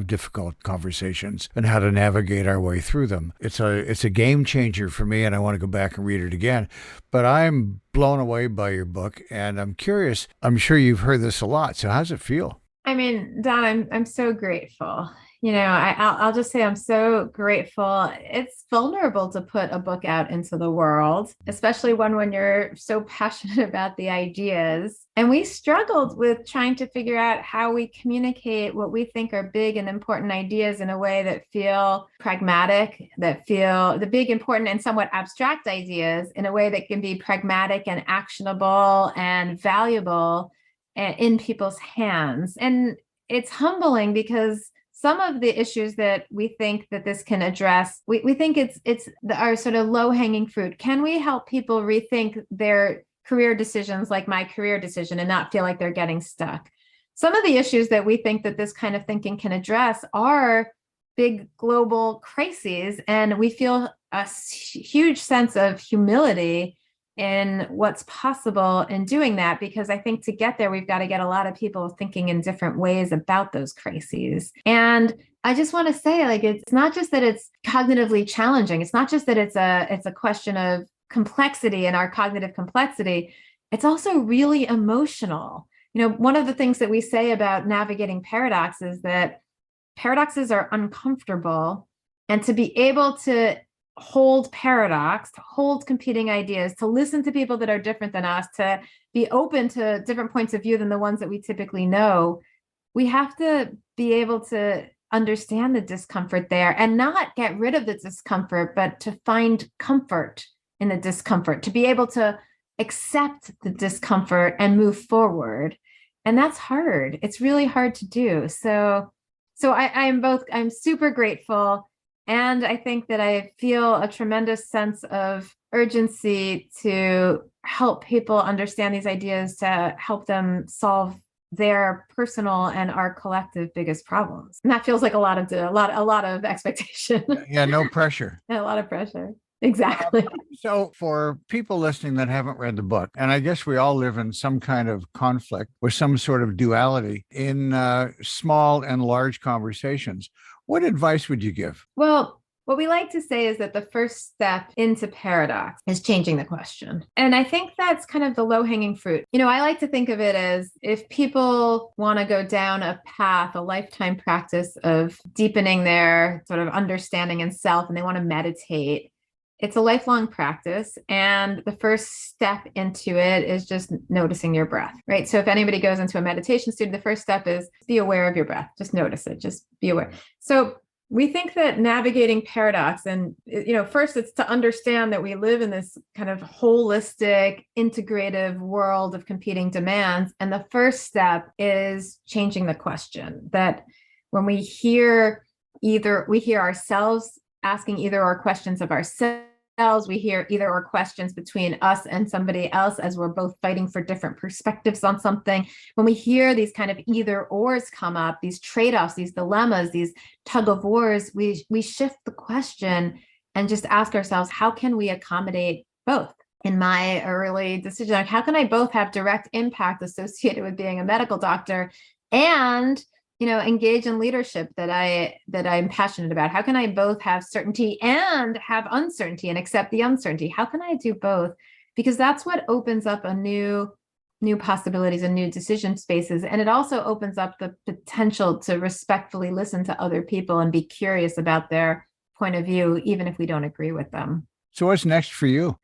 difficult conversations and how to navigate our way through them. It's a game changer for me, and I want to go back and read it again. But I'm blown away by your book, and I'm curious. I'm sure you've heard this a lot. So how's it feel? I mean, Don, I'm so grateful. I'll just say I'm so grateful. It's vulnerable to put a book out into the world, especially one when you're so passionate about the ideas. And we struggled with trying to figure out how we communicate what we think are big and important ideas in a way that feel pragmatic, that feel the big, important, and somewhat abstract ideas in a way that can be pragmatic and actionable and valuable in people's hands. And it's humbling because some of the issues that we think that this can address, we think our sort of low-hanging fruit. Can we help people rethink their career decisions, like my career decision, and not feel like they're getting stuck? Some of the issues that we think that this kind of thinking can address are big global crises, and we feel a huge sense of humility in what's possible in doing that, because I think to get there, we've got to get a lot of people thinking in different ways about those crises. And I just want to say, like, it's not just that it's cognitively challenging. It's not just that it's a question of complexity and our cognitive complexity. It's also really emotional. One of the things that we say about navigating paradox is that paradoxes are uncomfortable, and to be able to hold paradox, to hold competing ideas, to listen to people that are different than us, to be open to different points of view than the ones that we typically know, we have to be able to understand the discomfort there and not get rid of the discomfort, but to find comfort in the discomfort, to be able to accept the discomfort and move forward. And that's hard. It's really hard to do. So I'm super grateful. And I think that I feel a tremendous sense of urgency to help people understand these ideas, to help them solve their personal and our collective biggest problems. And that feels like a lot of expectation. Yeah, no pressure. And a lot of pressure. Exactly. So for people listening that haven't read the book, and I guess we all live in some kind of conflict or some sort of duality in small and large conversations, what advice would you give? Well, what we like to say is that the first step into paradox is changing the question. And I think that's kind of the low-hanging fruit. I like to think of it as if people want to go down a path, a lifetime practice of deepening their sort of understanding and self, and they want to meditate. It's a lifelong practice. And the first step into it is just noticing your breath, right? So if anybody goes into a meditation studio, the first step is be aware of your breath. Just notice it, just be aware. So we think that navigating paradox, and, first it's to understand that we live in this kind of holistic, integrative world of competing demands. And the first step is changing the question, that when we hear ourselves asking either or questions of ourselves, we hear either or questions between us and somebody else as we're both fighting for different perspectives on something. When we hear these kind of either ors come up, these trade-offs, these dilemmas, these tug of wars, we shift the question and just ask ourselves, how can we accommodate both? In my early decision, like, how can I both have direct impact associated with being a medical doctor and engage in leadership that I'm passionate about? How can I both have certainty and have uncertainty and accept the uncertainty? How can I do both? Because that's what opens up a new possibilities and new decision spaces. And it also opens up the potential to respectfully listen to other people and be curious about their point of view, even if we don't agree with them. So what's next for you?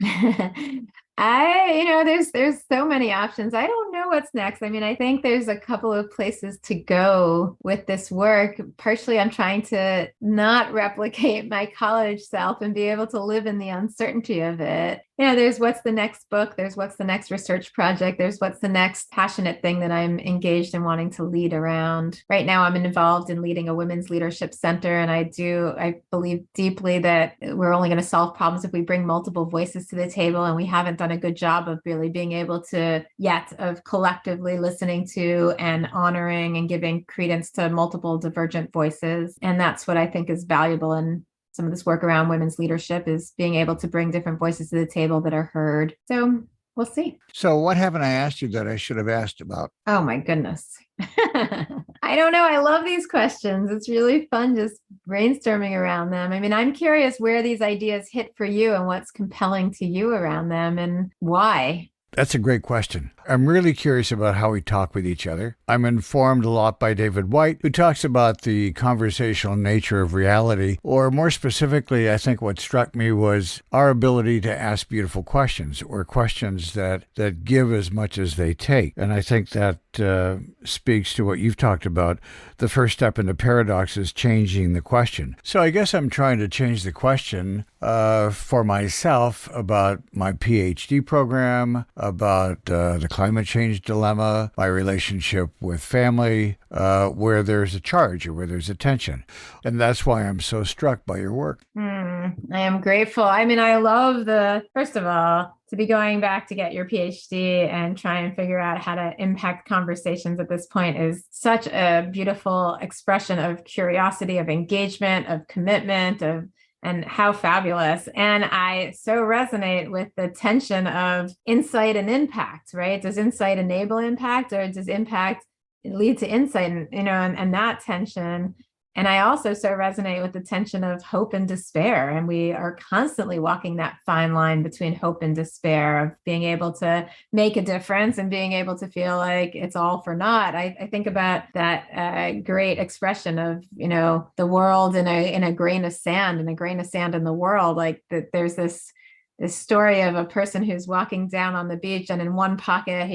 There's so many options. I don't know what's next. I mean, I think there's a couple of places to go with this work. Partially, I'm trying to not replicate my college self and be able to live in the uncertainty of it. There's what's the next book, there's what's the next research project, there's what's the next passionate thing that I'm engaged in wanting to lead around. Right now, I'm involved in leading a women's leadership center, and I believe deeply that we're only going to solve problems if we bring multiple voices to the table, and we haven't done a good job of really being able to yet of collectively listening to and honoring and giving credence to multiple divergent voices. And that's what I think is valuable in some of this work around women's leadership, is being able to bring different voices to the table that are heard. So We'll see. So what haven't I asked you that I should have asked about? Oh my goodness. I don't know. I love these questions. It's really fun just brainstorming around them. I mean, I'm curious where these ideas hit for you and what's compelling to you around them and why. That's a great question. I'm really curious about how we talk with each other. I'm informed a lot by David White, who talks about the conversational nature of reality, or more specifically, I think what struck me was our ability to ask beautiful questions, or questions that give as much as they take. And I think that speaks to what you've talked about. The first step in the paradox is changing the question. So I guess I'm trying to change the question for myself about my PhD program, about the climate change dilemma, my relationship with family, where there's a charge or where there's a tension. And that's why I'm so struck by your work. I am grateful. I mean, I love first of all, to be going back to get your PhD and try and figure out how to impact conversations at this point is such a beautiful expression of curiosity, of engagement, of commitment, and how fabulous. And I so resonate with the tension of insight and impact, right? Does insight enable impact, or does impact lead to insight? And that tension. And I also so resonate with the tension of hope and despair. And we are constantly walking that fine line between hope and despair, of being able to make a difference and being able to feel like it's all for naught. I think about that great expression of, the world in a grain of sand, and a grain of sand in the world. Like that, there's this story of a person who's walking down on the beach, and in one pocket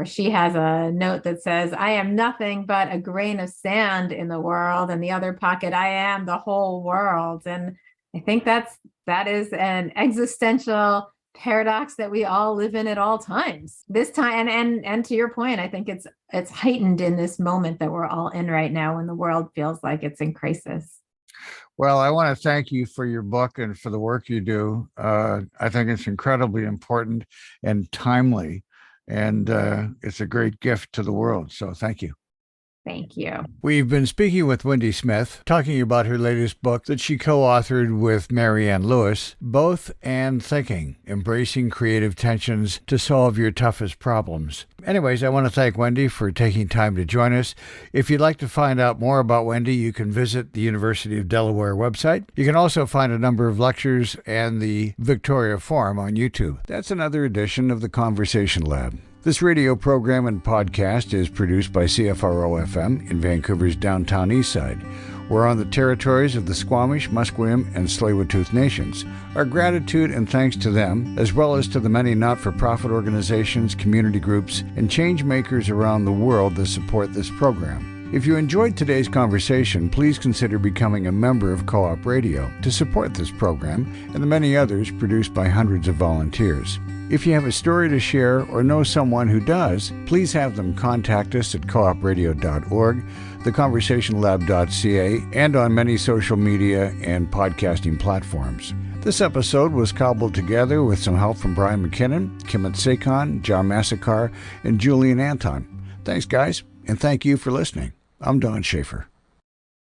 she has a note that says, "I am nothing but a grain of sand in the world," and the other pocket, "I am the whole world." And I think that is an existential paradox that we all live in at all times. This time, and to your point, I think it's heightened in this moment that we're all in right now, when the world feels like it's in crisis. Well, I want to thank you for your book and for the work you do. I think it's incredibly important and timely. And it's a great gift to the world. So thank you. Thank you. We've been speaking with Wendy Smith, talking about her latest book that she co-authored with Marianne Lewis, Both and Thinking, Embracing Creative Tensions to Solve Your Toughest Problems. Anyways, I want to thank Wendy for taking time to join us. If you'd like to find out more about Wendy, you can visit the University of Delaware website. You can also find a number of lectures and the Victoria Forum on YouTube. That's another edition of the Conversation Lab. This radio program and podcast is produced by CFRO-FM in Vancouver's downtown east side. We're on the territories of the Squamish, Musqueam, and Tsleil-Waututh nations. Our gratitude and thanks to them, as well as to the many not-for-profit organizations, community groups, and change makers around the world that support this program. If you enjoyed today's conversation, please consider becoming a member of Co-op Radio to support this program and the many others produced by hundreds of volunteers. If you have a story to share or know someone who does, please have them contact us at coopradio.org, theconversationlab.ca, and on many social media and podcasting platforms. This episode was cobbled together with some help from Brian McKinnon, Kimit Sekon, John Massacar, and Julian Anton. Thanks, guys, and thank you for listening. I'm Don Schaefer.